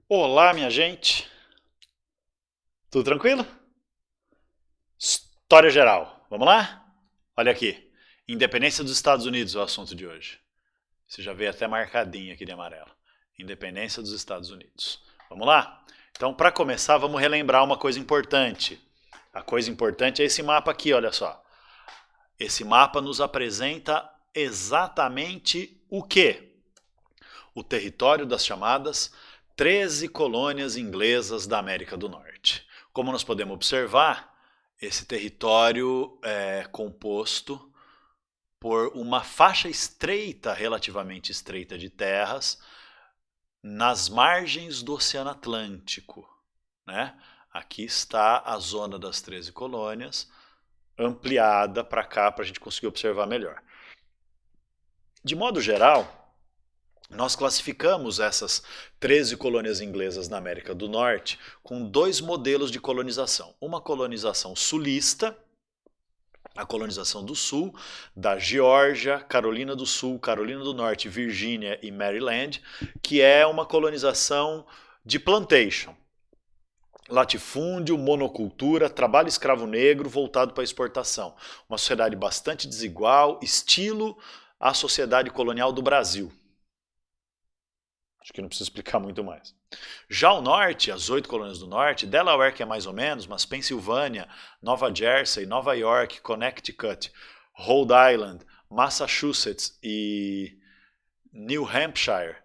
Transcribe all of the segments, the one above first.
Olá, minha gente. Tudo tranquilo? História geral. Vamos lá? Olha aqui. Independência dos Estados Unidos é o assunto de hoje. Você já veio até marcadinho aqui de amarelo. Independência dos Estados Unidos. Vamos lá? Então, para começar, vamos relembrar uma coisa importante. A coisa importante é esse mapa aqui, olha só. Esse mapa nos apresenta exatamente o quê? O território das chamadas 13 colônias inglesas da América do Norte. Como nós podemos observar, esse território é composto por uma faixa estreita, relativamente estreita de terras, nas margens do Oceano Atlântico. Né? Aqui está a zona das 13 colônias, ampliada para cá para a gente conseguir observar melhor. De modo geral, nós classificamos essas 13 colônias inglesas na América do Norte com dois modelos de colonização. Uma colonização sulista, a colonização do Sul, da Geórgia, Carolina do Sul, Carolina do Norte, Virgínia e Maryland, que é uma colonização de plantation. Latifúndio, monocultura, trabalho escravo negro voltado para a exportação. Uma sociedade bastante desigual, estilo a sociedade colonial do Brasil. Acho que não precisa explicar muito mais. Já o norte, as 8 colônias do norte, Delaware que é mais ou menos, mas Pensilvânia, Nova Jersey, Nova York, Connecticut, Rhode Island, Massachusetts e New Hampshire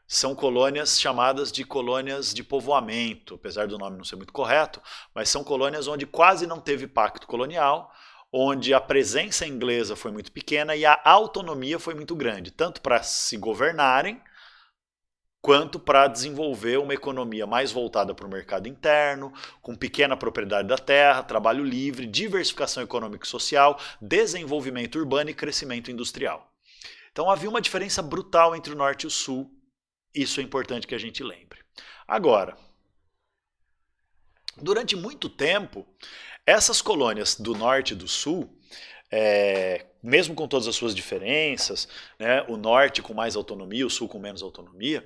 são colônias chamadas de colônias de povoamento, apesar do nome não ser muito correto, mas são colônias onde quase não teve pacto colonial, onde a presença inglesa foi muito pequena e a autonomia foi muito grande, tanto para se governarem, quanto para desenvolver uma economia mais voltada para o mercado interno, com pequena propriedade da terra, trabalho livre, diversificação econômica e social, desenvolvimento urbano e crescimento industrial. Então havia uma diferença brutal entre o norte e o sul, isso é importante que a gente lembre. Agora, durante muito tempo, essas colônias do norte e do sul, mesmo com todas as suas diferenças, né, o norte com mais autonomia, o sul com menos autonomia,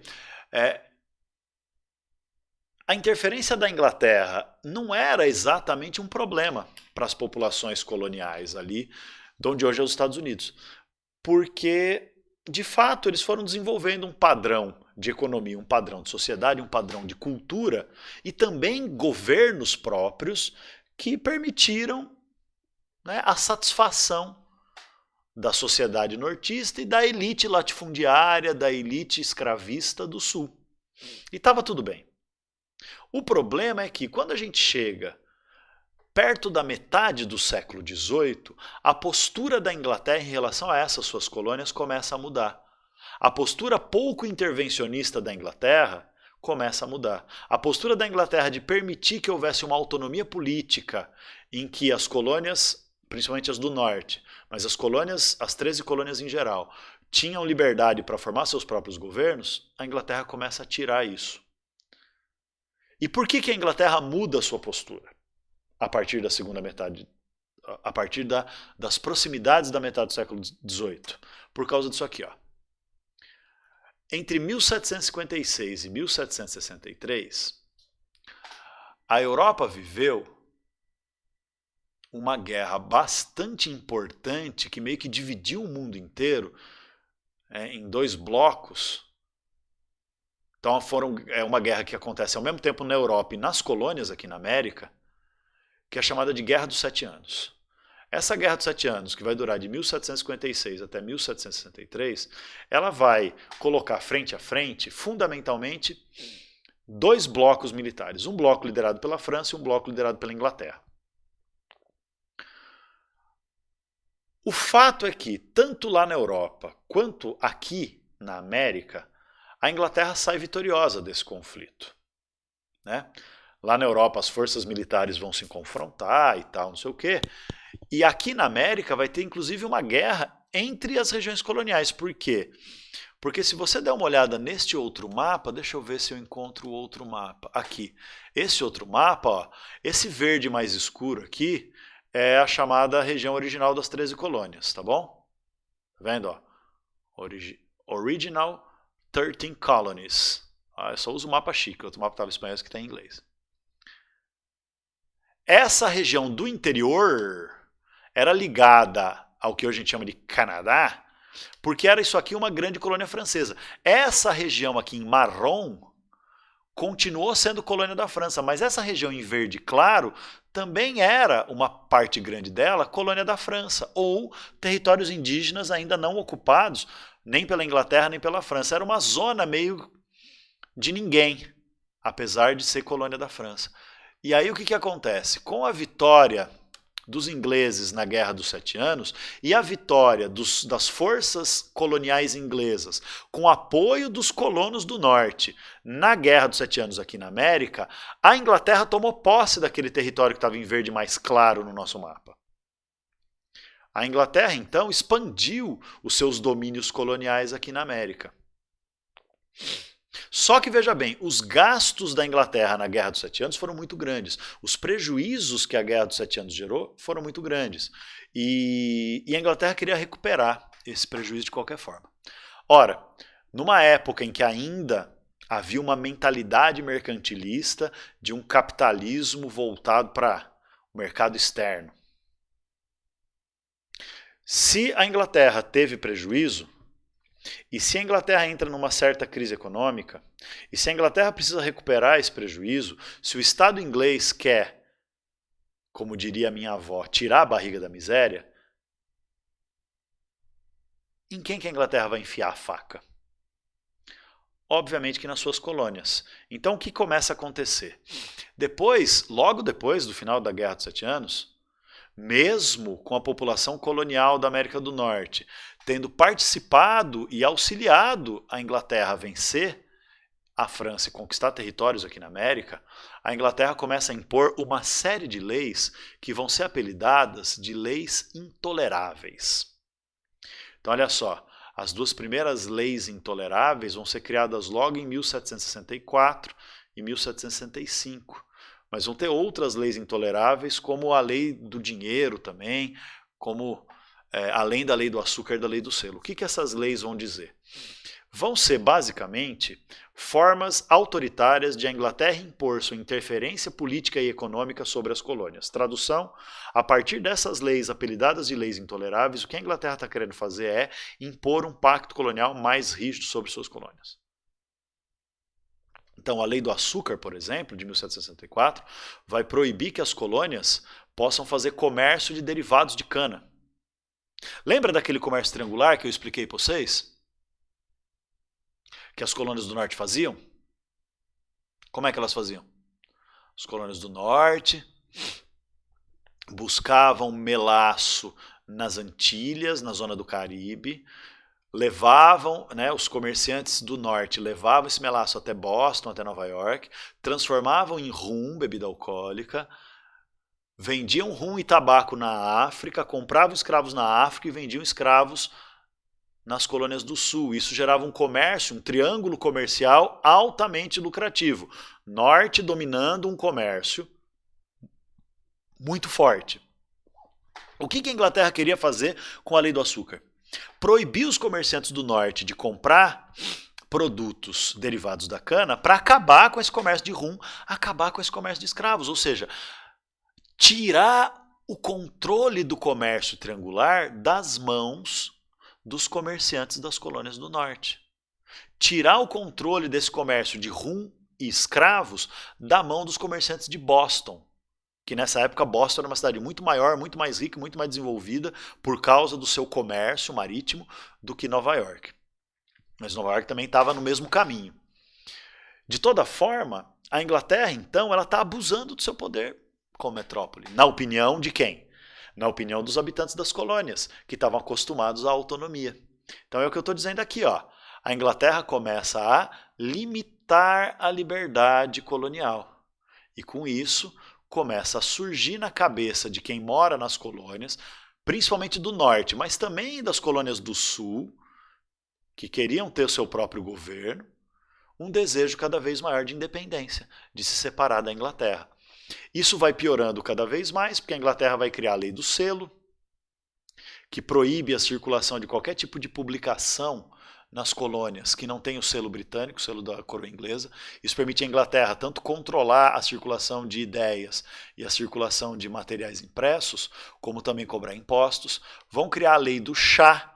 a interferência da Inglaterra não era exatamente um problema para as populações coloniais ali, de onde hoje é os Estados Unidos. Porque, de fato, eles foram desenvolvendo um padrão de economia, um padrão de sociedade, um padrão de cultura e também governos próprios que permitiram, né, a satisfação da sociedade nortista e da elite latifundiária, da elite escravista do sul. E estava tudo bem. O problema é que quando a gente chega perto da metade do século XVIII, a postura da Inglaterra em relação a essas suas colônias começa a mudar. A postura pouco intervencionista da Inglaterra começa a mudar. A postura da Inglaterra de permitir que houvesse uma autonomia política em que as colônias, principalmente as do norte, mas as colônias, as 13 colônias em geral, tinham liberdade para formar seus próprios governos, a Inglaterra começa a tirar isso. E por que a Inglaterra muda a sua postura? A partir da segunda metade, a partir das proximidades da metade do século XVIII. Por causa disso aqui, ó. Entre 1756 e 1763, a Europa viveu uma guerra bastante importante que meio que dividiu o mundo inteiro em dois blocos. Então é uma guerra que acontece ao mesmo tempo na Europa e nas colônias aqui na América, que é chamada de Guerra dos Sete Anos. Essa Guerra dos Sete Anos, que vai durar de 1756 até 1763, ela vai colocar frente a frente, fundamentalmente, dois blocos militares. Um bloco liderado pela França e um bloco liderado pela Inglaterra. O fato é que, tanto lá na Europa quanto aqui na América, a Inglaterra sai vitoriosa desse conflito. Né? Lá na Europa as forças militares vão se confrontar e tal, não sei o quê. E aqui na América vai ter inclusive uma guerra entre as regiões coloniais. Por quê? Porque se você der uma olhada neste outro mapa, deixa eu ver se eu encontro o outro mapa. Aqui. Esse outro mapa, ó, esse verde mais escuro aqui, é a chamada região original das 13 colônias, tá bom? Tá vendo? Ó? Original 13 colonies. Eu só uso o mapa chique, outro mapa estava em espanhol que está em inglês. Essa região do interior era ligada ao que hoje a gente chama de Canadá, porque era isso aqui uma grande colônia francesa. Essa região aqui em marrom continuou sendo colônia da França, mas essa região em verde claro também era, uma parte grande dela, colônia da França, ou territórios indígenas ainda não ocupados, nem pela Inglaterra nem pela França. Era uma zona meio de ninguém, apesar de ser colônia da França. E aí o que acontece? Com a vitória dos ingleses na Guerra dos 7 Anos e a vitória das forças coloniais inglesas com apoio dos colonos do Norte na Guerra dos 7 Anos aqui na América, a Inglaterra tomou posse daquele território que estava em verde mais claro no nosso mapa. A Inglaterra, então, expandiu os seus domínios coloniais aqui na América. Só que, veja bem, os gastos da Inglaterra na Guerra dos 7 Anos foram muito grandes. Os prejuízos que a Guerra dos 7 Anos gerou foram muito grandes. E a Inglaterra queria recuperar esse prejuízo de qualquer forma. Ora, numa época em que ainda havia uma mentalidade mercantilista de um capitalismo voltado para o mercado externo. Se a Inglaterra teve prejuízo, e se a Inglaterra entra numa certa crise econômica, e se a Inglaterra precisa recuperar esse prejuízo, se o Estado inglês quer, como diria minha avó, tirar a barriga da miséria, em quem que a Inglaterra vai enfiar a faca? Obviamente que nas suas colônias. Então o que começa a acontecer? Logo depois do final da Guerra dos 7 Anos, mesmo com a população colonial da América do Norte tendo participado e auxiliado a Inglaterra a vencer a França e conquistar territórios aqui na América, a Inglaterra começa a impor uma série de leis que vão ser apelidadas de leis intoleráveis. Então olha só, as duas primeiras leis intoleráveis vão ser criadas logo em 1764 e 1765. Mas vão ter outras leis intoleráveis, como a lei do dinheiro também, como além da lei do açúcar e da lei do selo. O que essas leis vão dizer? Vão ser, basicamente, formas autoritárias de a Inglaterra impor sua interferência política e econômica sobre as colônias. Tradução, a partir dessas leis apelidadas de leis intoleráveis, o que a Inglaterra está querendo fazer é impor um pacto colonial mais rígido sobre suas colônias. Então, a lei do açúcar, por exemplo, de 1764, vai proibir que as colônias possam fazer comércio de derivados de cana. Lembra daquele comércio triangular que eu expliquei para vocês? Que as colônias do Norte faziam? Como é que elas faziam? As colônias do Norte buscavam melaço nas Antilhas, na zona do Caribe, levavam, os comerciantes do Norte levavam esse melaço até Boston, até Nova York, transformavam em rum, bebida alcoólica, vendiam rum e tabaco na África, compravam escravos na África e vendiam escravos nas colônias do Sul. Isso gerava um comércio, um triângulo comercial altamente lucrativo. Norte dominando um comércio muito forte. O que a Inglaterra queria fazer com a lei do açúcar? Proibir os comerciantes do Norte de comprar produtos derivados da cana para acabar com esse comércio de rum, acabar com esse comércio de escravos. Ou seja, tirar o controle do comércio triangular das mãos dos comerciantes das colônias do Norte. Tirar o controle desse comércio de rum e escravos da mão dos comerciantes de Boston, que nessa época Boston era uma cidade muito maior, muito mais rica, muito mais desenvolvida por causa do seu comércio marítimo do que Nova York. Mas Nova York também estava no mesmo caminho. De toda forma, a Inglaterra, então, ela está abusando do seu poder como metrópole. Na opinião de quem? Na opinião dos habitantes das colônias, que estavam acostumados à autonomia. Então é o que eu estou dizendo aqui. A Inglaterra começa a limitar a liberdade colonial. E com isso, começa a surgir na cabeça de quem mora nas colônias, principalmente do Norte, mas também das colônias do Sul, que queriam ter o seu próprio governo, um desejo cada vez maior de independência, de se separar da Inglaterra. Isso vai piorando cada vez mais, porque a Inglaterra vai criar a lei do selo, que proíbe a circulação de qualquer tipo de publicação nas colônias que não tem o selo britânico, o selo da coroa inglesa. Isso permite à Inglaterra tanto controlar a circulação de ideias e a circulação de materiais impressos, como também cobrar impostos. Vão criar a lei do chá.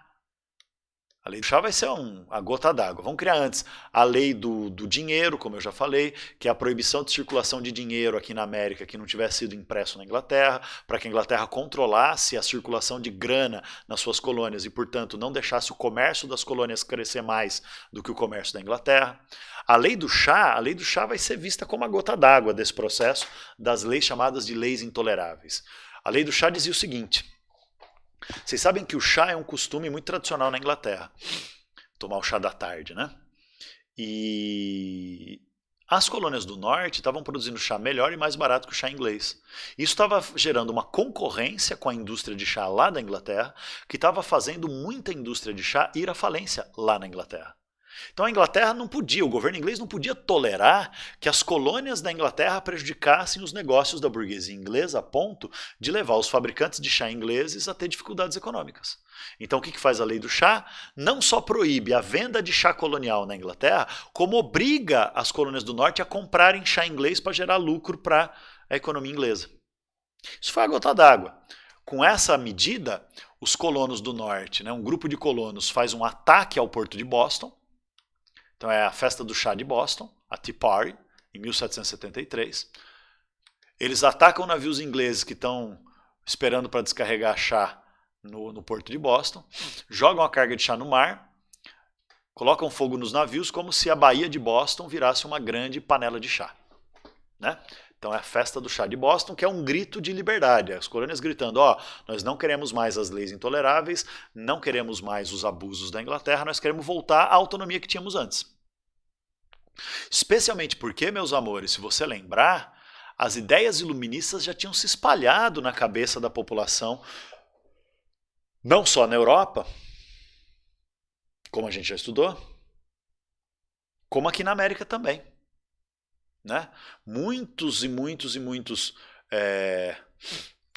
A lei do chá vai ser a gota d'água. Vamos criar antes a lei do dinheiro, como eu já falei, que é a proibição de circulação de dinheiro aqui na América que não tivesse sido impresso na Inglaterra, para que a Inglaterra controlasse a circulação de grana nas suas colônias e, portanto, não deixasse o comércio das colônias crescer mais do que o comércio da Inglaterra. A lei do chá vai ser vista como a gota d'água desse processo das leis chamadas de leis intoleráveis. A lei do chá dizia o seguinte: vocês sabem que o chá é um costume muito tradicional na Inglaterra. Tomar o chá da tarde, né? E as colônias do norte estavam produzindo chá melhor e mais barato que o chá inglês. Isso estava gerando uma concorrência com a indústria de chá lá da Inglaterra, que estava fazendo muita indústria de chá ir à falência lá na Inglaterra. Então a Inglaterra não podia, o governo inglês não podia tolerar que as colônias da Inglaterra prejudicassem os negócios da burguesia inglesa a ponto de levar os fabricantes de chá ingleses a ter dificuldades econômicas. Então o que faz a lei do chá? Não só proíbe a venda de chá colonial na Inglaterra, como obriga as colônias do norte a comprarem chá inglês para gerar lucro para a economia inglesa. Isso foi a gota d'água. Com essa medida, os colonos do norte, um grupo de colonos, faz um ataque ao porto de Boston. Então é a festa do chá de Boston, a Tea Party, em 1773. Eles atacam navios ingleses que estão esperando para descarregar chá no porto de Boston, jogam a carga de chá no mar, colocam fogo nos navios como se a Baía de Boston virasse uma grande panela de chá. Né? Então é a festa do chá de Boston, que é um grito de liberdade. As colônias gritando, nós não queremos mais as leis intoleráveis, não queremos mais os abusos da Inglaterra, nós queremos voltar à autonomia que tínhamos antes. Especialmente porque, meus amores, se você lembrar, as ideias iluministas já tinham se espalhado na cabeça da população, não só na Europa, como a gente já estudou, como aqui na América também. Né? Muitos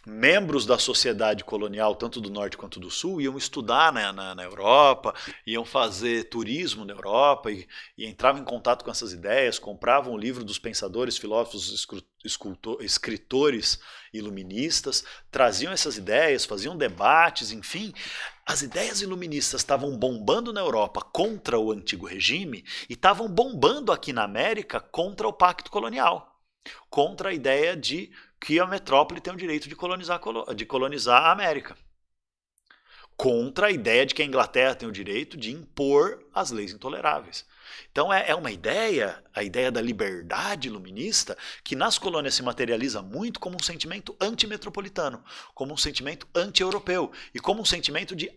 membros da sociedade colonial, tanto do norte quanto do sul, iam estudar na Europa, iam fazer turismo na Europa e entravam em contato com essas ideias, compravam o livro dos pensadores, filósofos, escritores iluministas, traziam essas ideias, faziam debates, enfim. As ideias iluministas estavam bombando na Europa contra o antigo regime e estavam bombando aqui na América contra o pacto colonial, contra a ideia de que a metrópole tem o direito de colonizar a América, contra a ideia de que a Inglaterra tem o direito de impor as leis intoleráveis. Então é uma ideia, a ideia da liberdade iluminista, que nas colônias se materializa muito como um sentimento antimetropolitano, como um sentimento anti-europeu e como um sentimento de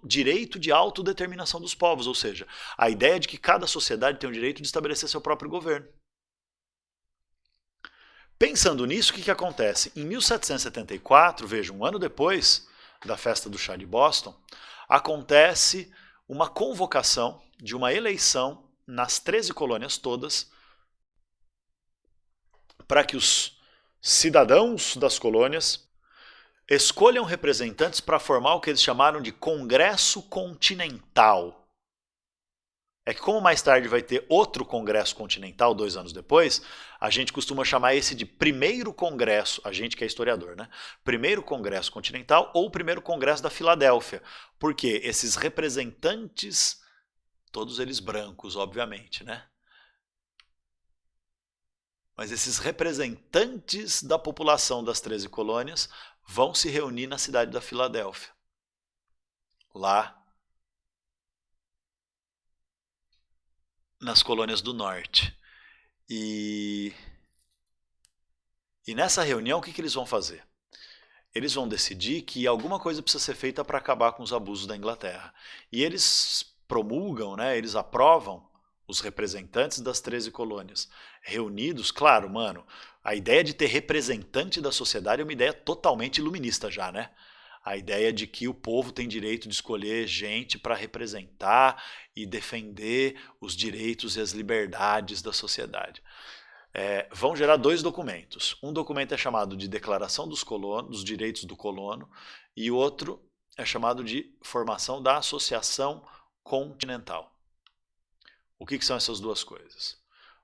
direito de autodeterminação dos povos, ou seja, a ideia de que cada sociedade tem o direito de estabelecer seu próprio governo. Pensando nisso, o que acontece? Em 1774, veja, um ano depois da festa do chá de Boston, acontece uma convocação de uma eleição nas 13 colônias todas para que os cidadãos das colônias escolham representantes para formar o que eles chamaram de Congresso Continental. É que como mais tarde vai ter outro Congresso Continental, 2 anos depois, a gente costuma chamar esse de primeiro Congresso, a gente que é historiador, né? Primeiro Congresso Continental ou primeiro Congresso da Filadélfia, porque esses representantes, todos eles brancos, obviamente, né? Mas esses representantes da população das 13 colônias vão se reunir na cidade da Filadélfia, lá nas colônias do norte. E nessa reunião, o que eles vão fazer? Eles vão decidir que alguma coisa precisa ser feita para acabar com os abusos da Inglaterra. E eles promulgam, eles aprovam os representantes das 13 colônias reunidos. Claro, a ideia de ter representante da sociedade é uma ideia totalmente iluminista já, né? A ideia de que o povo tem direito de escolher gente para representar e defender os direitos e as liberdades da sociedade. Vão gerar 2 documentos. Um documento é chamado de Declaração dos Direitos do Colono e o outro é chamado de Formação da Associação continental. O que são essas duas coisas?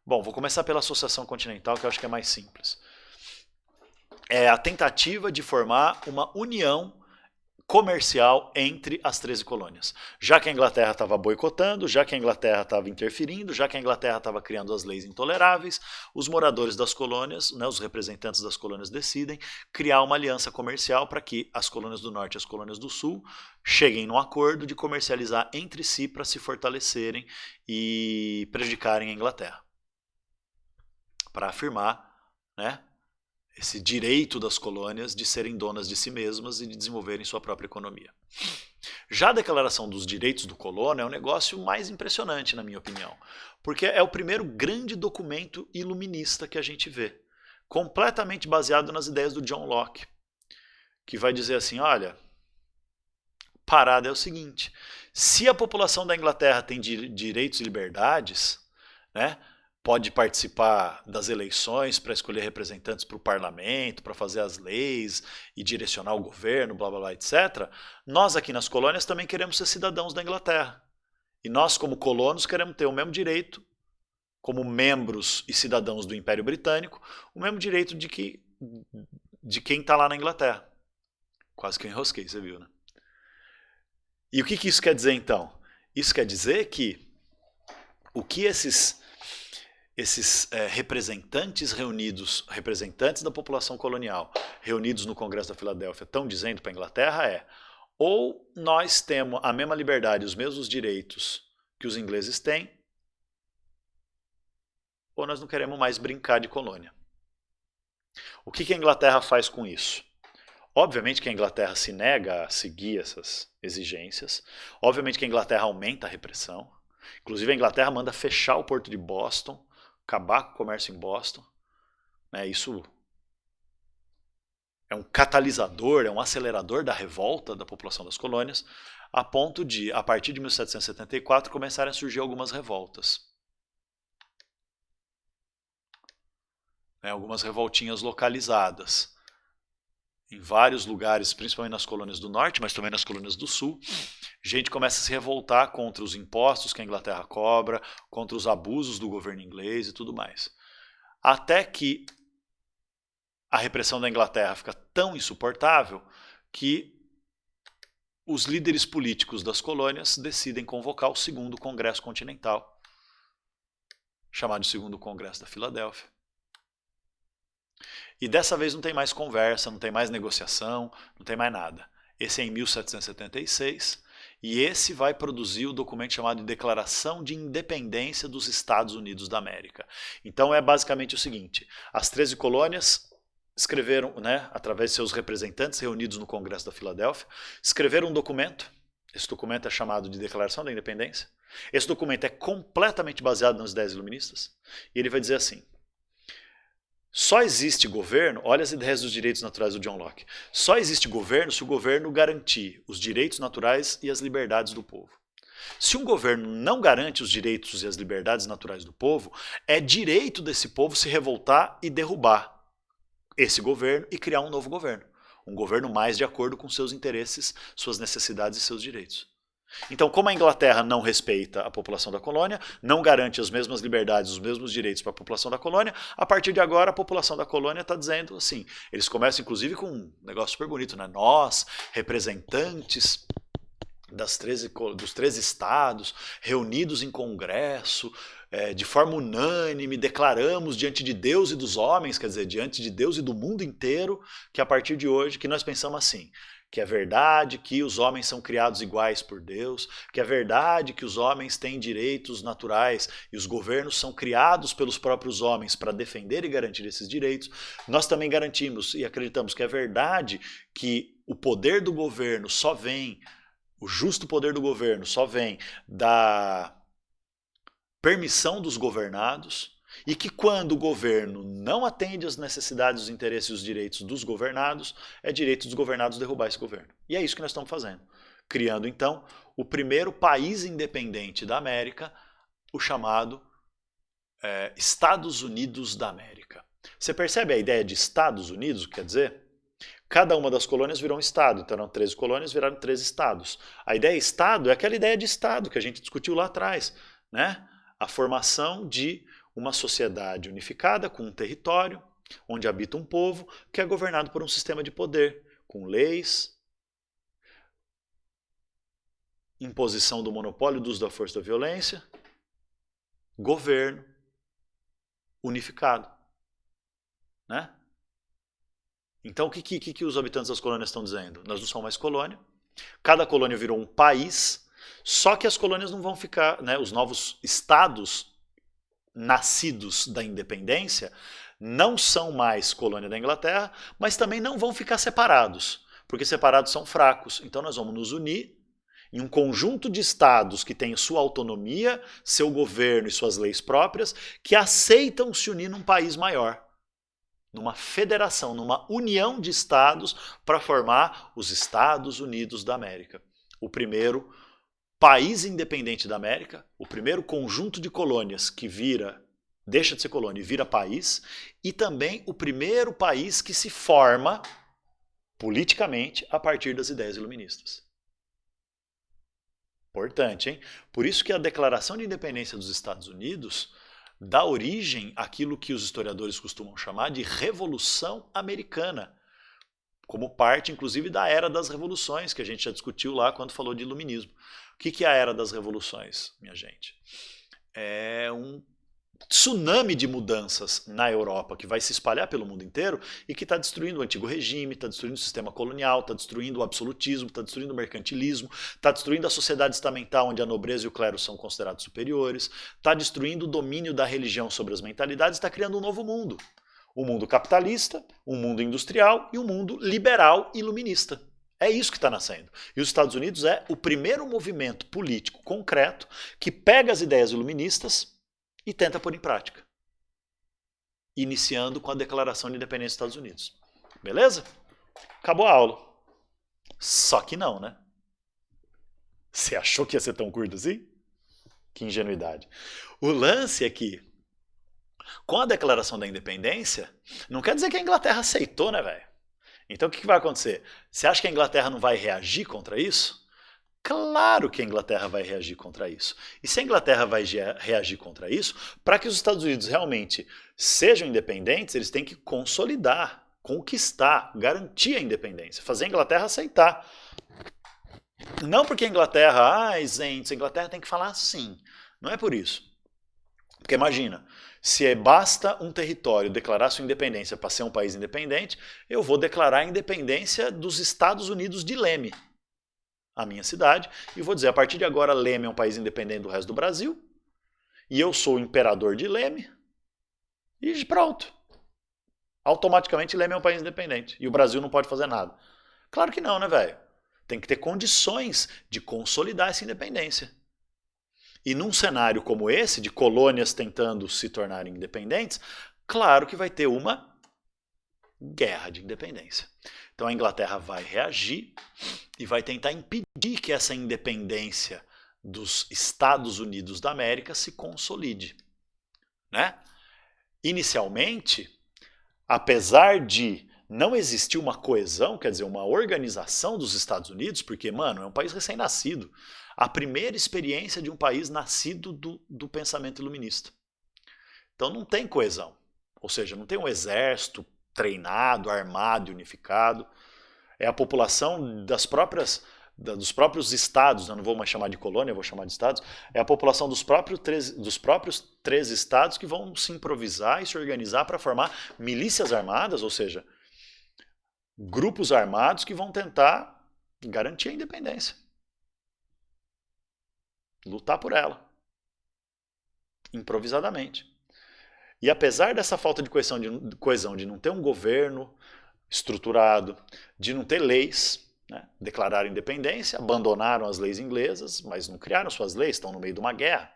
Bom, vou começar pela associação continental, que eu acho que é mais simples. É a tentativa de formar uma união comercial entre as 13 colônias. Já que a Inglaterra estava boicotando, já que a Inglaterra estava interferindo, já que a Inglaterra estava criando as leis intoleráveis, os moradores das colônias, né, os representantes das colônias decidem criar uma aliança comercial para que as colônias do norte e as colônias do sul cheguem num acordo de comercializar entre si para se fortalecerem e prejudicarem a Inglaterra. Para afirmar, né, esse direito das colônias de serem donas de si mesmas e de desenvolverem sua própria economia. Já a Declaração dos Direitos do Colono é o negócio mais impressionante, na minha opinião, porque é o primeiro grande documento iluminista que a gente vê, completamente baseado nas ideias do John Locke, que vai dizer assim, olha, parada é o seguinte, se a população da Inglaterra tem direitos e liberdades, né, pode participar das eleições para escolher representantes para o parlamento, para fazer as leis e direcionar o governo, blá blá blá, etc. Nós aqui nas colônias também queremos ser cidadãos da Inglaterra. E nós, como colonos, queremos ter o mesmo direito, como membros e cidadãos do Império Britânico, o mesmo direito de quem está lá na Inglaterra. Quase que eu enrosquei, você viu, né? E o que isso quer dizer, então? Isso quer dizer que o que esses representantes reunidos, representantes da população colonial, reunidos no Congresso da Filadélfia, estão dizendo para a Inglaterra ou nós temos a mesma liberdade, os mesmos direitos que os ingleses têm, ou nós não queremos mais brincar de colônia. O que a Inglaterra faz com isso? Obviamente que a Inglaterra se nega a seguir essas exigências, obviamente que a Inglaterra aumenta a repressão, inclusive a Inglaterra manda fechar o porto de Boston, acabar com o comércio em Boston. Isso é um catalisador, é um acelerador da revolta da população das colônias, a ponto de, a partir de 1774, começarem a surgir algumas revoltas. Algumas revoltinhas localizadas. Em vários lugares, principalmente nas colônias do norte, mas também nas colônias do sul, gente começa a se revoltar contra os impostos que a Inglaterra cobra, contra os abusos do governo inglês e tudo mais. Até que a repressão da Inglaterra fica tão insuportável que os líderes políticos das colônias decidem convocar o segundo Congresso Continental, chamado de Segundo Congresso da Filadélfia. E dessa vez não tem mais conversa, não tem mais negociação, não tem mais nada. Esse é em 1776 e esse vai produzir o documento chamado de Declaração de Independência dos Estados Unidos da América. Então é basicamente o seguinte, as 13 colônias escreveram, através de seus representantes reunidos no Congresso da Filadélfia, escreveram um documento, esse documento é chamado de Declaração da Independência, esse documento é completamente baseado nas ideias iluministas e ele vai dizer assim, só existe governo, olha as ideias dos direitos naturais do John Locke, só existe governo se o governo garantir os direitos naturais e as liberdades do povo. Se um governo não garante os direitos e as liberdades naturais do povo, é direito desse povo se revoltar e derrubar esse governo e criar um novo governo. Um governo mais de acordo com seus interesses, suas necessidades e seus direitos. Então, como a Inglaterra não respeita a população da colônia, não garante as mesmas liberdades, os mesmos direitos para a população da colônia, a partir de agora a população da colônia está dizendo assim, eles começam inclusive com um negócio super bonito, nós, representantes dos 13 estados, reunidos em congresso, de forma unânime, declaramos diante de Deus e dos homens, quer dizer, diante de Deus e do mundo inteiro, que a partir de hoje, que nós pensamos assim, que é verdade que os homens são criados iguais por Deus, que é verdade que os homens têm direitos naturais e os governos são criados pelos próprios homens para defender e garantir esses direitos, nós também garantimos e acreditamos que é verdade que o poder do governo só vem, o justo poder do governo só vem da permissão dos governados, e que quando o governo não atende às necessidades, os interesses e os direitos dos governados, é direito dos governados derrubar esse governo. E é isso que nós estamos fazendo. Criando, então, o primeiro país independente da América, o chamado Estados Unidos da América. Você percebe a ideia de Estados Unidos, o que quer dizer? Cada uma das colônias virou um estado, então eram 13 colônias, viraram 13 estados. A ideia estado é aquela ideia de estado que a gente discutiu lá atrás, né? A formação de uma sociedade unificada com um território, onde habita um povo que é governado por um sistema de poder, com leis, imposição do monopólio do uso da força e da violência, governo unificado, né? Então o que os habitantes das colônias estão dizendo? Nós não somos mais colônia, cada colônia virou um país, só que as colônias não vão ficar, né, os novos estados nascidos da independência não são mais colônia da Inglaterra, mas também não vão ficar separados, porque separados são fracos. Então nós vamos nos unir em um conjunto de estados que têm sua autonomia, seu governo e suas leis próprias, que aceitam se unir num país maior, numa federação, numa união de estados para formar os Estados Unidos da América. O primeiro país independente da América, o primeiro conjunto de colônias que deixa de ser colônia e vira país, e também o primeiro país que se forma politicamente a partir das ideias iluministas. Importante, hein? Por isso que a Declaração de Independência dos Estados Unidos dá origem àquilo que os historiadores costumam chamar de Revolução Americana, como parte, inclusive, da Era das Revoluções, que a gente já discutiu lá quando falou de iluminismo. O que é a Era das Revoluções, minha gente? É um tsunami de mudanças na Europa que vai se espalhar pelo mundo inteiro e que está destruindo o antigo regime, está destruindo o sistema colonial, está destruindo o absolutismo, está destruindo o mercantilismo, está destruindo a sociedade estamental onde a nobreza e o clero são considerados superiores, está destruindo o domínio da religião sobre as mentalidades, está criando um novo mundo. Um mundo capitalista, um mundo industrial e um mundo liberal iluminista. É isso que está nascendo. E os Estados Unidos é o primeiro movimento político concreto que pega as ideias iluministas e tenta pôr em prática. Iniciando com a Declaração de Independência dos Estados Unidos. Beleza? Acabou a aula. Só que não, né? Você achou que ia ser tão curto assim? Que ingenuidade. O lance é que, com a Declaração da Independência, não quer dizer que a Inglaterra aceitou, né, velho? Então o que vai acontecer? Você acha que a Inglaterra não vai reagir contra isso? Claro que a Inglaterra vai reagir contra isso. E se a Inglaterra vai reagir contra isso, para que os Estados Unidos realmente sejam independentes, eles têm que consolidar, conquistar, garantir a independência, fazer a Inglaterra aceitar. Não porque a Inglaterra, gente, a Inglaterra tem que falar assim. Não é por isso. Porque imagina, se basta um território declarar sua independência para ser um país independente, eu vou declarar a independência dos Estados Unidos de Leme, a minha cidade, e vou dizer, a partir de agora Leme é um país independente do resto do Brasil, e eu sou o imperador de Leme, e pronto. Automaticamente Leme é um país independente, e o Brasil não pode fazer nada. Claro que não, né, velho? Tem que ter condições de consolidar essa independência. E num cenário como esse, de colônias tentando se tornarem independentes, claro que vai ter uma guerra de independência. Então a Inglaterra vai reagir e vai tentar impedir que essa independência dos Estados Unidos da América se consolide, né? Inicialmente, apesar de não existir uma coesão, quer dizer, uma organização dos Estados Unidos, porque, mano, é um país recém-nascido, a primeira experiência de um país nascido do pensamento iluminista. Então não tem coesão, ou seja, não tem um exército treinado, armado e unificado. É a população dos próprios estados, eu não vou mais chamar de colônia, eu vou chamar de estados, é a população dos próprios 13 estados que vão se improvisar e se organizar para formar milícias armadas, ou seja, grupos armados que vão tentar garantir a independência. Lutar por ela. Improvisadamente. E apesar dessa falta de coesão, de não ter um governo estruturado, de não ter leis, né, declararam independência, abandonaram as leis inglesas, mas não criaram suas leis, estão no meio de uma guerra.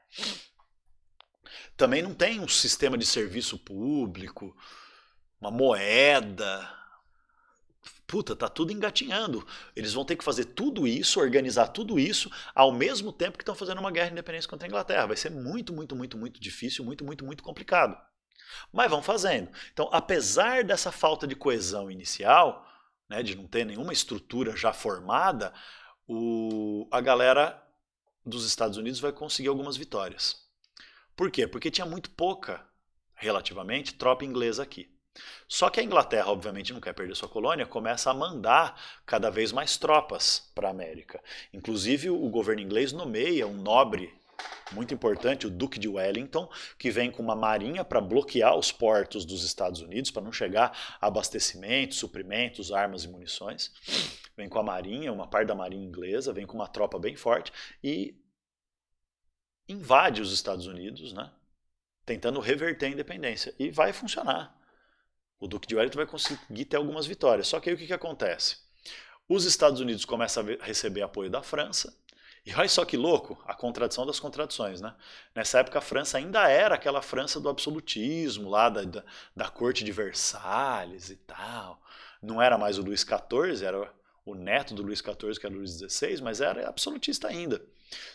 Também não tem um sistema de serviço público, uma moeda. Puta, tá tudo engatinhando. Eles vão ter que fazer tudo isso, organizar tudo isso, ao mesmo tempo que estão fazendo uma guerra de independência contra a Inglaterra. Vai ser muito, muito, muito, muito difícil, muito, muito, muito complicado. Mas vão fazendo. Então, apesar dessa falta de coesão inicial, né, de não ter nenhuma estrutura já formada, a galera dos Estados Unidos vai conseguir algumas vitórias. Por quê? Porque tinha muito pouca, relativamente, tropa inglesa aqui. Só que a Inglaterra, obviamente, não quer perder sua colônia, começa a mandar cada vez mais tropas para a América. Inclusive, o governo inglês nomeia um nobre muito importante, o Duque de Wellington, que vem com uma marinha para bloquear os portos dos Estados Unidos, para não chegar abastecimentos, suprimentos, armas e munições. Vem com a marinha, uma parte da marinha inglesa, vem com uma tropa bem forte e invade os Estados Unidos, né, tentando reverter a independência. E vai funcionar. O Duque de Wellington vai conseguir ter algumas vitórias. Só que aí o que acontece? Os Estados Unidos começam a receber apoio da França. E olha só que louco, a contradição das contradições, né? Nessa época a França ainda era aquela França do absolutismo, lá da corte de Versalhes e tal. Não era mais o Luís XIV, era o neto do Luís XIV, que era o Luís XVI, mas era absolutista ainda.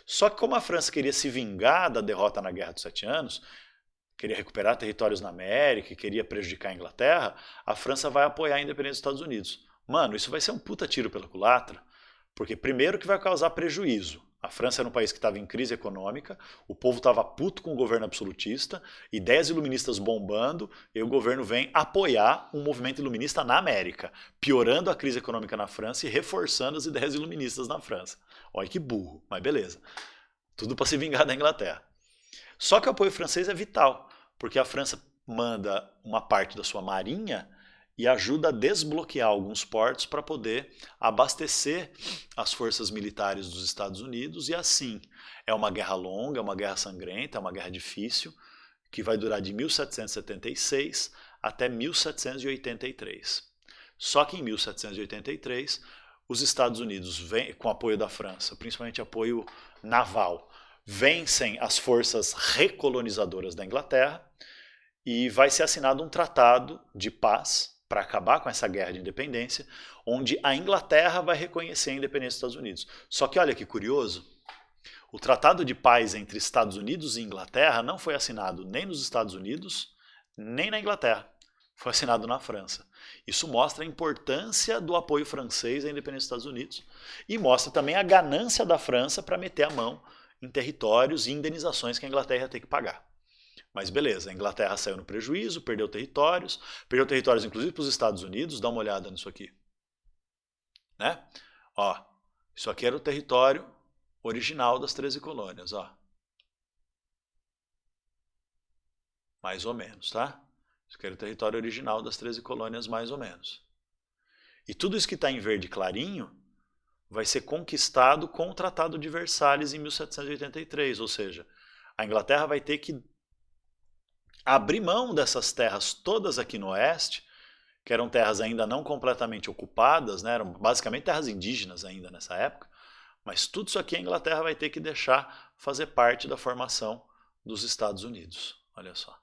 Só que como a França queria se vingar da derrota na Guerra dos Sete Anos, queria recuperar territórios na América, queria prejudicar a Inglaterra, a França vai apoiar a independência dos Estados Unidos. Mano, isso vai ser um puta tiro pela culatra, porque primeiro que vai causar prejuízo. A França era um país que estava em crise econômica, o povo estava puto com o governo absolutista, ideias iluministas bombando, e o governo vem apoiar um movimento iluminista na América, piorando a crise econômica na França e reforçando as ideias iluministas na França. Olha que burro, mas beleza. Tudo para se vingar da Inglaterra. Só que o apoio francês é vital, porque a França manda uma parte da sua marinha e ajuda a desbloquear alguns portos para poder abastecer as forças militares dos Estados Unidos, e assim, é uma guerra longa, é uma guerra sangrenta, é uma guerra difícil, que vai durar de 1776 até 1783. Só que em 1783, os Estados Unidos, com apoio da França, principalmente apoio naval, vencem as forças recolonizadoras da Inglaterra e vai ser assinado um tratado de paz para acabar com essa guerra de independência, onde a Inglaterra vai reconhecer a independência dos Estados Unidos. Só que olha que curioso, o tratado de paz entre Estados Unidos e Inglaterra não foi assinado nem nos Estados Unidos, nem na Inglaterra. Foi assinado na França. Isso mostra a importância do apoio francês à independência dos Estados Unidos e mostra também a ganância da França para meter a mão em territórios e indenizações que a Inglaterra ia ter que pagar. Mas beleza, a Inglaterra saiu no prejuízo, perdeu territórios inclusive para os Estados Unidos, dá uma olhada nisso aqui. Né? Ó, isso aqui era o território original das 13 colônias, ó. Mais ou menos, tá? Isso aqui era o território original das 13 colônias, mais ou menos. E tudo isso que está em verde clarinho vai ser conquistado com o Tratado de Versalhes em 1783, ou seja, a Inglaterra vai ter que abrir mão dessas terras todas aqui no oeste, que eram terras ainda não completamente ocupadas, né? Eram basicamente terras indígenas ainda nessa época, mas tudo isso aqui a Inglaterra vai ter que deixar fazer parte da formação dos Estados Unidos. Olha só.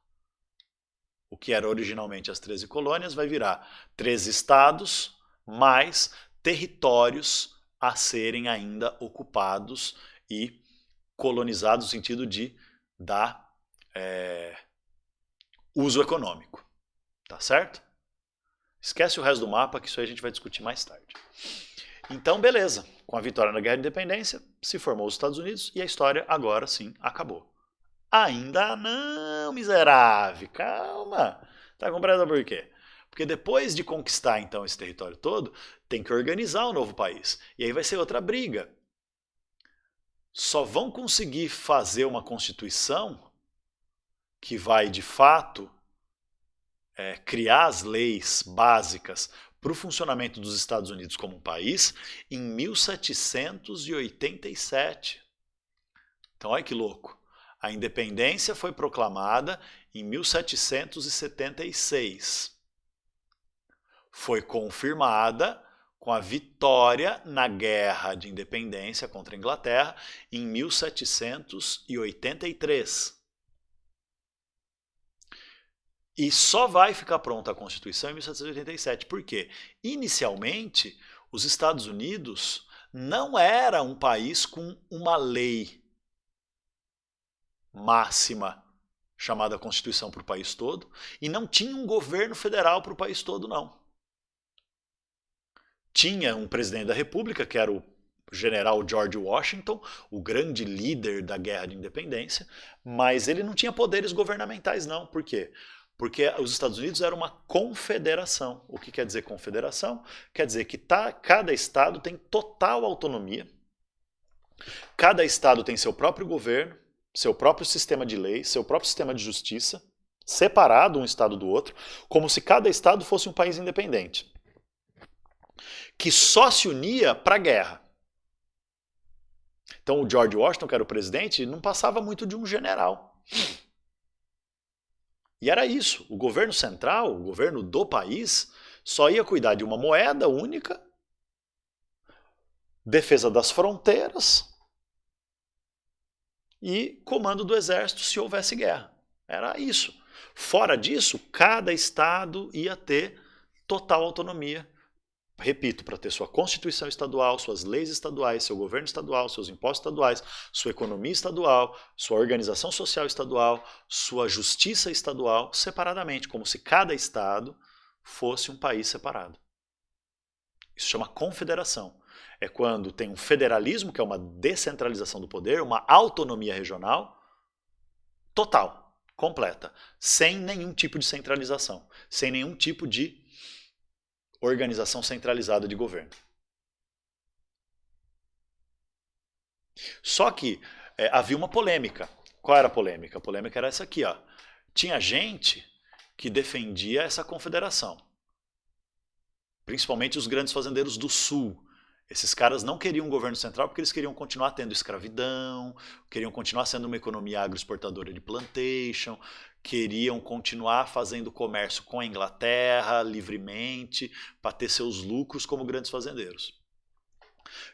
O que era originalmente as 13 colônias vai virar 13 estados mais territórios a serem ainda ocupados e colonizados no sentido de dar uso econômico. Tá certo? Esquece o resto do mapa, que isso aí a gente vai discutir mais tarde. Então, beleza. Com a vitória na Guerra de Independência, se formou os Estados Unidos e a história agora sim acabou. Ainda não, miserável. Calma. Tá compreendendo por quê? Porque depois de conquistar então esse território todo, tem que organizar o novo país. E aí vai ser outra briga. Só vão conseguir fazer uma constituição que vai de fato criar as leis básicas para o funcionamento dos Estados Unidos como um país em 1787. Então olha que louco. A independência foi proclamada em 1776. Foi confirmada com a vitória na Guerra de Independência contra a Inglaterra em 1783. E só vai ficar pronta a Constituição em 1787. Por quê? Inicialmente, os Estados Unidos não era um país com uma lei máxima chamada Constituição para o país todo, e não tinha um governo federal para o país todo, não. tinha um presidente da República, que era o general George Washington, o grande líder da Guerra de Independência, mas ele não tinha poderes governamentais não. Por quê? Porque os Estados Unidos era uma confederação. O que quer dizer confederação? Quer dizer que cada estado tem total autonomia, cada estado tem seu próprio governo, seu próprio sistema de leis, seu próprio sistema de justiça, separado um estado do outro, como se cada estado fosse um país independente, que só se unia para a guerra. Então o George Washington, que era o presidente, não passava muito de um general. E era isso. O governo central, o governo do país, só ia cuidar de uma moeda única, defesa das fronteiras e comando do exército se houvesse guerra. Era isso. Fora disso, cada estado ia ter total autonomia. Repito, para ter sua constituição estadual, suas leis estaduais, seu governo estadual, seus impostos estaduais, sua economia estadual, sua organização social estadual, sua justiça estadual, separadamente, como se cada estado fosse um país separado. Isso chama confederação. É quando tem um federalismo, que é uma descentralização do poder, uma autonomia regional total, completa, sem nenhum tipo de centralização, sem nenhum tipo de organização centralizada de governo. Só que havia uma polêmica. Qual era a polêmica? A polêmica era essa aqui, ó. Tinha gente que defendia essa confederação. Principalmente os grandes fazendeiros do sul. Esses caras não queriam um governo central porque eles queriam continuar tendo escravidão, queriam continuar sendo uma economia agroexportadora de plantation, queriam continuar fazendo comércio com a Inglaterra livremente, para ter seus lucros como grandes fazendeiros.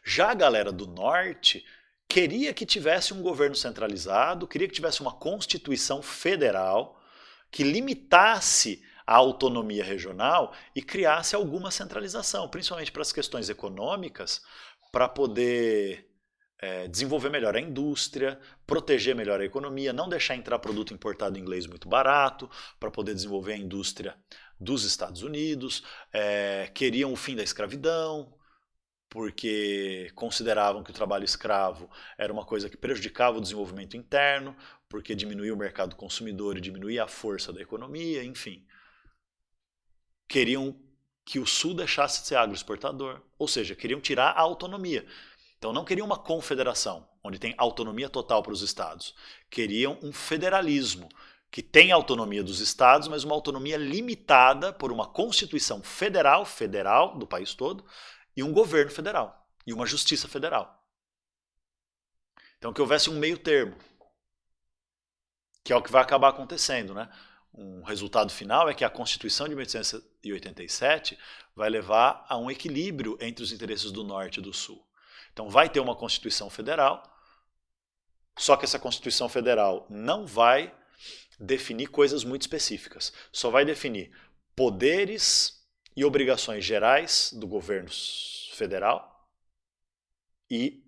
Já a galera do norte queria que tivesse um governo centralizado, queria que tivesse uma constituição federal que limitasse a autonomia regional e criasse alguma centralização, principalmente para as questões econômicas, para poder desenvolver melhor a indústria, proteger melhor a economia, não deixar entrar produto importado inglês muito barato, para poder desenvolver a indústria dos Estados Unidos, queriam o fim da escravidão, porque consideravam que o trabalho escravo era uma coisa que prejudicava o desenvolvimento interno, porque diminuía o mercado consumidor e diminuía a força da economia, enfim. Queriam que o Sul deixasse de ser agroexportador, ou seja, queriam tirar a autonomia. Então não queriam uma confederação, onde tem autonomia total para os estados. Queriam um federalismo, que tem autonomia dos estados, mas uma autonomia limitada por uma constituição federal do país todo, e um governo federal, e uma justiça federal. Então que houvesse um meio termo, que é o que vai acabar acontecendo, né? Um resultado final é que a Constituição de 1887 vai levar a um equilíbrio entre os interesses do Norte e do Sul. Então vai ter uma Constituição Federal, só que essa Constituição Federal não vai definir coisas muito específicas. Só vai definir poderes e obrigações gerais do governo federal e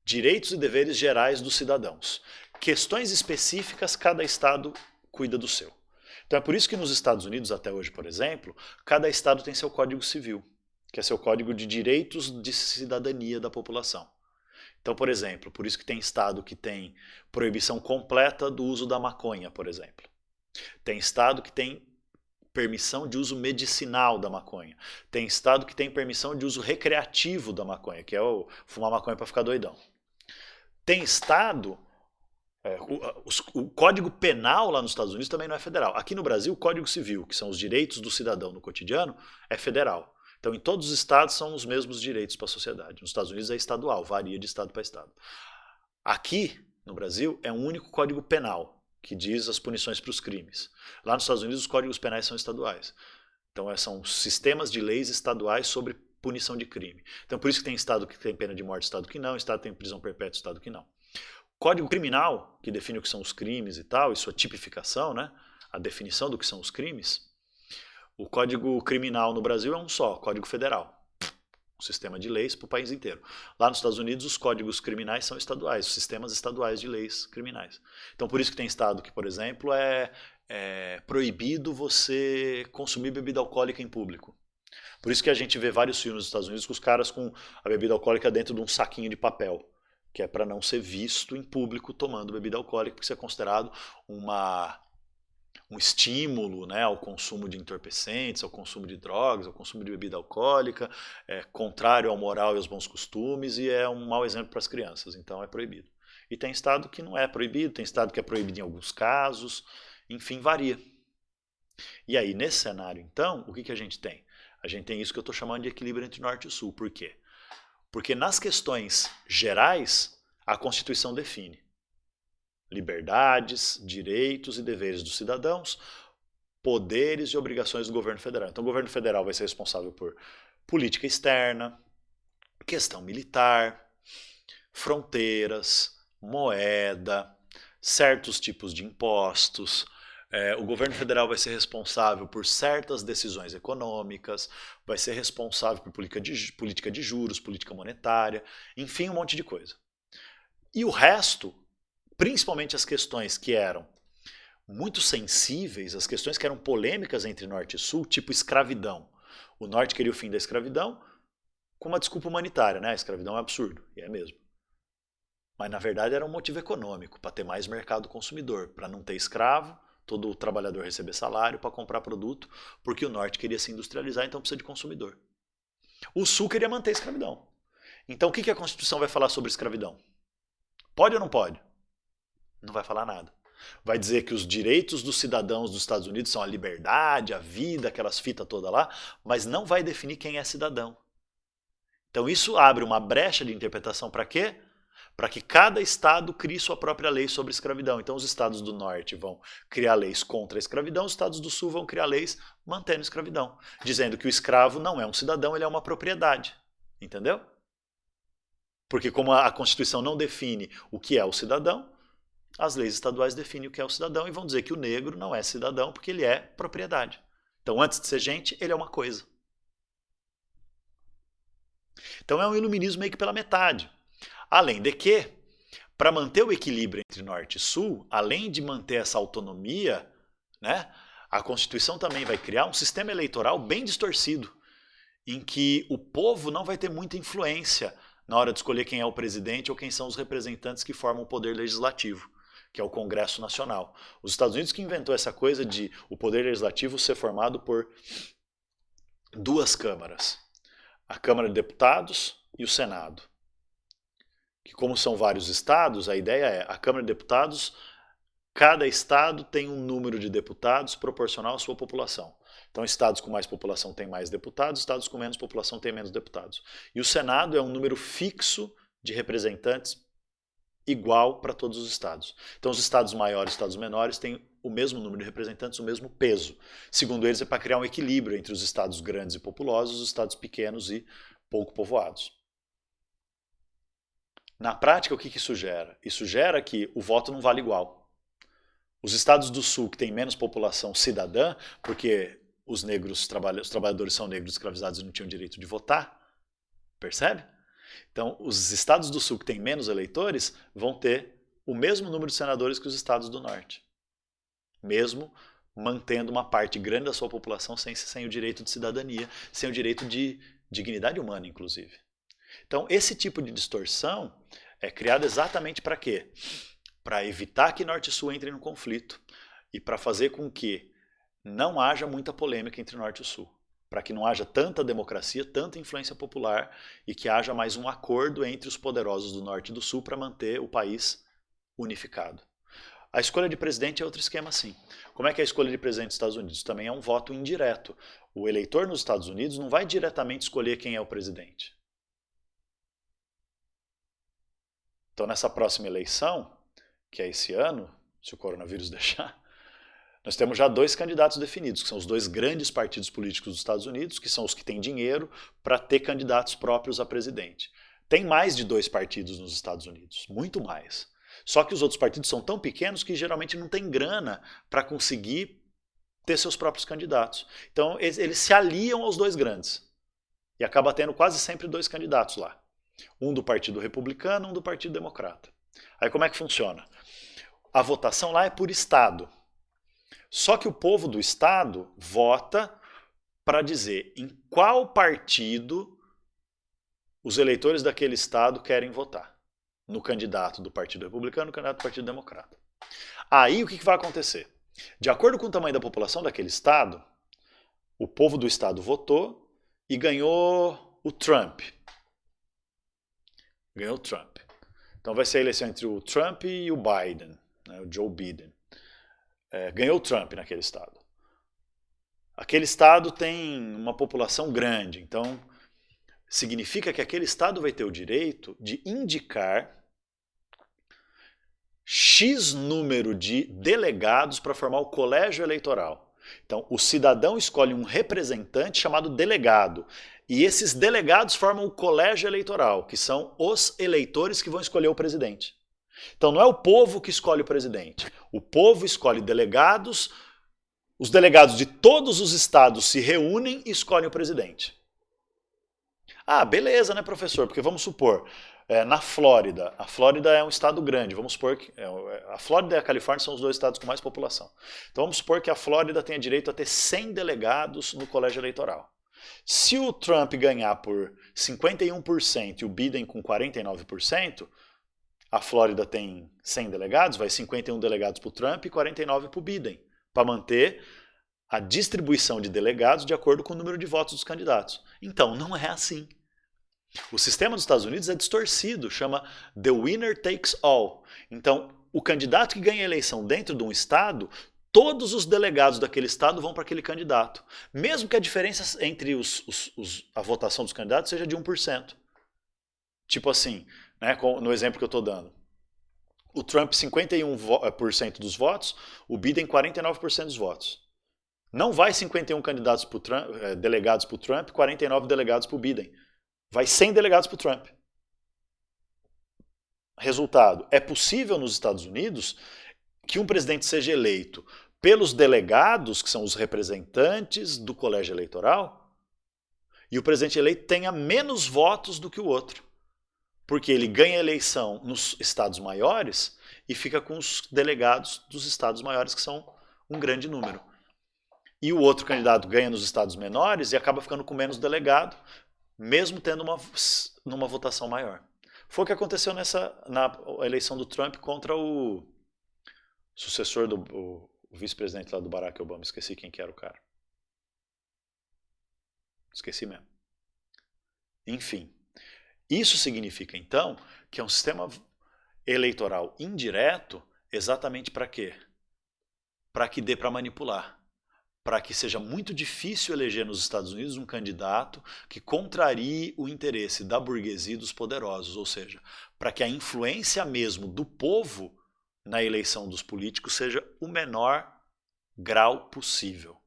direitos e deveres gerais dos cidadãos. Questões específicas, cada estado cuida do seu. Então é por isso que nos Estados Unidos, até hoje, por exemplo, cada estado tem seu Código Civil, que é seu código de direitos de cidadania da população. Então, por exemplo, por isso que tem estado que tem proibição completa do uso da maconha, por exemplo. Tem estado que tem permissão de uso medicinal da maconha. Tem estado que tem permissão de uso recreativo da maconha, que é o fumar maconha para ficar doidão. Tem estado... o Código Penal lá nos Estados Unidos também não é federal. Aqui no Brasil, o Código Civil, que são os direitos do cidadão no cotidiano, é federal. Então, em todos os estados são os mesmos direitos para a sociedade. Nos Estados Unidos é estadual, varia de estado para estado. Aqui, no Brasil, é um único Código Penal, que diz as punições para os crimes. Lá nos Estados Unidos, os códigos penais são estaduais. Então, são sistemas de leis estaduais sobre punição de crime. Então, por isso que tem estado que tem pena de morte, estado que não, estado que tem prisão perpétua, estado que não. Código Criminal, que define o que são os crimes e tal, e sua tipificação, né? A definição do que são os crimes. O Código Criminal no Brasil é um só, Código Federal. Um sistema de leis para o país inteiro. Lá nos Estados Unidos, os códigos criminais são estaduais, os sistemas estaduais de leis criminais. Então, por isso que tem estado que, por exemplo, é proibido você consumir bebida alcoólica em público. Por isso que a gente vê vários filmes nos Estados Unidos com os caras com a bebida alcoólica dentro de um saquinho de papel, que é para não ser visto em público tomando bebida alcoólica, porque isso é considerado um estímulo, né, ao consumo de entorpecentes, ao consumo de drogas, ao consumo de bebida alcoólica, é contrário ao moral e aos bons costumes e é um mau exemplo para as crianças, então é proibido. E tem estado que não é proibido, tem estado que é proibido em alguns casos, enfim, varia. E aí, nesse cenário, então, o que a gente tem? A gente tem isso que eu estou chamando de equilíbrio entre norte e sul. Por quê? Porque nas questões gerais, a Constituição define liberdades, direitos e deveres dos cidadãos, poderes e obrigações do governo federal. Então o governo federal vai ser responsável por política externa, questão militar, fronteiras, moeda, certos tipos de impostos. O governo federal vai ser responsável por certas decisões econômicas, vai ser responsável por política de juros, política monetária, enfim, um monte de coisa. E o resto, principalmente as questões que eram muito sensíveis, as questões que eram polêmicas entre Norte e Sul, tipo escravidão. O Norte queria o fim da escravidão com uma desculpa humanitária, né? A escravidão é um absurdo, e é mesmo. Mas na verdade era um motivo econômico, para ter mais mercado consumidor, para não ter escravo, todo trabalhador receber salário para comprar produto, porque o Norte queria se industrializar, então precisa de consumidor. O Sul queria manter a escravidão. Então o que a Constituição vai falar sobre escravidão? Pode ou não pode? Não vai falar nada. Vai dizer que os direitos dos cidadãos dos Estados Unidos são a liberdade, a vida, aquelas fitas todas lá, mas não vai definir quem é cidadão. Então isso abre uma brecha de interpretação para quê? Para que cada estado crie sua própria lei sobre escravidão. Então os estados do norte vão criar leis contra a escravidão, os estados do sul vão criar leis mantendo a escravidão, dizendo que o escravo não é um cidadão, ele é uma propriedade. Entendeu? Porque como a Constituição não define o que é o cidadão, as leis estaduais definem o que é o cidadão e vão dizer que o negro não é cidadão porque ele é propriedade. Então, antes de ser gente, ele é uma coisa. Então é um iluminismo meio que pela metade. Além de que, para manter o equilíbrio entre norte e sul, além de manter essa autonomia, né, a Constituição também vai criar um sistema eleitoral bem distorcido, em que o povo não vai ter muita influência na hora de escolher quem é o presidente ou quem são os representantes que formam o poder legislativo, que é o Congresso Nacional. Os Estados Unidos que inventou essa coisa de o poder legislativo ser formado por duas câmaras, a Câmara de Deputados e o Senado. Que como são vários estados, a ideia é a Câmara de Deputados, cada estado tem um número de deputados proporcional à sua população. Então estados com mais população têm mais deputados, estados com menos população têm menos deputados. E o Senado é um número fixo de representantes igual para todos os estados. Então os estados maiores e os estados menores têm o mesmo número de representantes, o mesmo peso. Segundo eles, é para criar um equilíbrio entre os estados grandes e populosos e os estados pequenos e pouco povoados. Na prática, o que isso gera? Isso gera que o voto não vale igual. Os estados do sul, que têm menos população cidadã, porque os trabalhadores são negros escravizados e não tinham direito de votar, percebe? Então, os estados do sul que têm menos eleitores vão ter o mesmo número de senadores que os estados do norte, mesmo mantendo uma parte grande da sua população sem o direito de cidadania, sem o direito de dignidade humana, inclusive. Então, esse tipo de distorção é criado exatamente para quê? Para evitar que norte e sul entrem no conflito e para fazer com que não haja muita polêmica entre norte e sul. Para que não haja tanta democracia, tanta influência popular e que haja mais um acordo entre os poderosos do norte e do sul para manter o país unificado. A escolha de presidente é outro esquema assim. Como é que é a escolha de presidente dos Estados Unidos? Também é um voto indireto. O eleitor nos Estados Unidos não vai diretamente escolher quem é o presidente. Então nessa próxima eleição, que é esse ano, se o coronavírus deixar, nós temos já dois candidatos definidos, que são os dois grandes partidos políticos dos Estados Unidos, que são os que têm dinheiro para ter candidatos próprios a presidente. Tem mais de 2 partidos nos Estados Unidos, muito mais. Só que os outros partidos são tão pequenos que geralmente não tem grana para conseguir ter seus próprios candidatos. Então eles se aliam aos dois grandes. E acaba tendo quase sempre 2 candidatos lá. Um do Partido Republicano, um do Partido Democrata. Aí como é que funciona? A votação lá é por estado. Só que o povo do estado vota para dizer em qual partido os eleitores daquele estado querem votar. No candidato do Partido Republicano, no candidato do Partido Democrata. Aí o que vai acontecer? De acordo com o tamanho da população daquele estado, o povo do estado votou e ganhou o Trump. Ganhou o Trump. Então vai ser a eleição entre o Trump e o Biden, né, o Joe Biden. Ganhou o Trump naquele estado. Aquele estado tem uma população grande, então significa que aquele estado vai ter o direito de indicar X número de delegados para formar o colégio eleitoral. Então, o cidadão escolhe um representante chamado delegado. E esses delegados formam o colégio eleitoral, que são os eleitores que vão escolher o presidente. Então, não é o povo que escolhe o presidente. O povo escolhe delegados, os delegados de todos os estados se reúnem e escolhem o presidente. Ah, beleza, né, professor? Porque vamos supor, na Flórida, a Flórida é um estado grande, vamos supor que a Flórida e a Califórnia são os dois estados com mais população. Então vamos supor que a Flórida tenha direito a ter 100 delegados no colégio eleitoral. Se o Trump ganhar por 51% e o Biden com 49%, a Flórida tem 100 delegados, vai 51 delegados para o Trump e 49 para o Biden, para manter a distribuição de delegados de acordo com o número de votos dos candidatos. Então, não é assim. O sistema dos Estados Unidos é distorcido, chama The Winner Takes All. Então, o candidato que ganha a eleição dentro de um estado, todos os delegados daquele estado vão para aquele candidato. Mesmo que a diferença entre a votação dos candidatos seja de 1%. Tipo assim, né, no exemplo que eu estou dando. O Trump 51% dos votos, o Biden 49% dos votos. Não vai 51 candidatos pro Trump, delegados para o Trump, 49 delegados para o Biden. Vai 100 delegados para o Trump. Resultado, é possível nos Estados Unidos que um presidente seja eleito pelos delegados, que são os representantes do colégio eleitoral, e o presidente eleito tenha menos votos do que o outro. Porque ele ganha a eleição nos estados maiores e fica com os delegados dos estados maiores, que são um grande número. E o outro candidato ganha nos estados menores e acaba ficando com menos delegado, mesmo tendo uma votação maior. Foi o que aconteceu na eleição do Trump contra o sucessor o vice-presidente lá do Barack Obama. Esqueci quem que era o cara. Esqueci mesmo. Enfim, isso significa então que é um sistema eleitoral indireto exatamente para quê? Para que dê para manipular. Para que seja muito difícil eleger nos Estados Unidos um candidato que contrarie o interesse da burguesia e dos poderosos, ou seja, para que a influência mesmo do povo na eleição dos políticos seja o menor grau possível.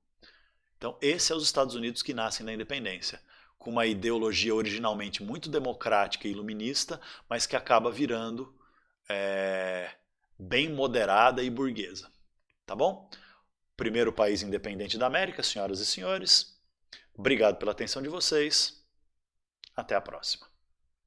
Então, esse é os Estados Unidos que nascem na independência, com uma ideologia originalmente muito democrática e iluminista, mas que acaba virando bem moderada e burguesa. Tá bom? Primeiro país independente da América, senhoras e senhores. Obrigado pela atenção de vocês. Até a próxima.